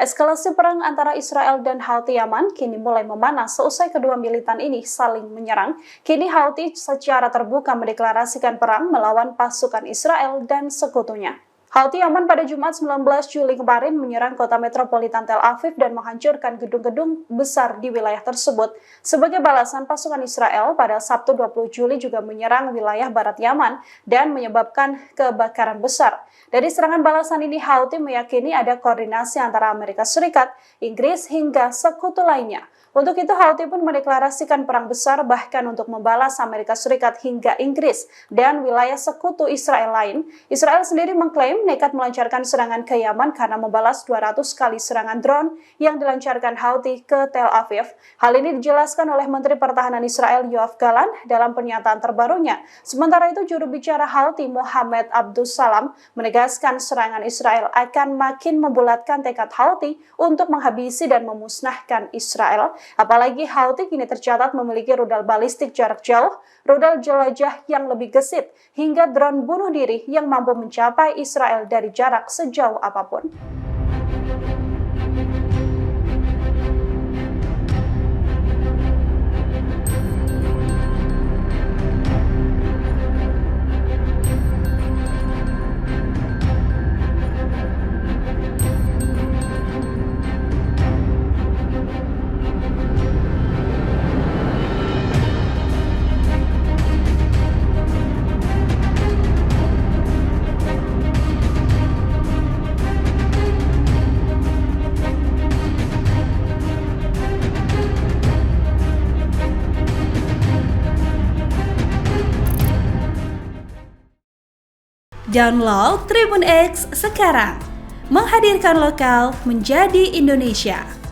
Eskalasi perang antara Israel dan Houthi Yaman kini mulai memanas seusai kedua militan ini saling menyerang. Kini Houthi secara terbuka mendeklarasikan perang melawan pasukan Israel dan sekutunya. Houthi Yaman pada Jumat 19 Juli kemarin menyerang kota metropolitan Tel Aviv dan menghancurkan gedung-gedung besar di wilayah tersebut. Sebagai balasan, pasukan Israel pada Sabtu 20 Juli juga menyerang wilayah barat Yaman dan menyebabkan kebakaran besar. Dari serangan balasan ini, Houthi meyakini ada koordinasi antara Amerika Serikat, Inggris, hingga sekutu lainnya. Untuk itu, Houthi pun mendeklarasikan perang besar bahkan untuk membalas Amerika Serikat hingga Inggris dan wilayah sekutu Israel lain. Israel sendiri mengklaim nekat melancarkan serangan ke Yaman karena membalas 200 kali serangan drone yang dilancarkan Houthi ke Tel Aviv. Hal ini dijelaskan oleh Menteri Pertahanan Israel Yoav Gallant dalam pernyataan terbarunya. Sementara itu, juru bicara Houthi Mohammed Abdussalam menegaskan serangan Israel akan makin membulatkan tekad Houthi untuk menghabisi dan memusnahkan Israel. Apalagi Houthi kini tercatat memiliki rudal balistik jarak jauh, rudal jelajah yang lebih gesit, hingga drone bunuh diri yang mampu mencapai Israel dari jarak sejauh apapun. Download Tribun X sekarang, menghadirkan lokal menjadi Indonesia.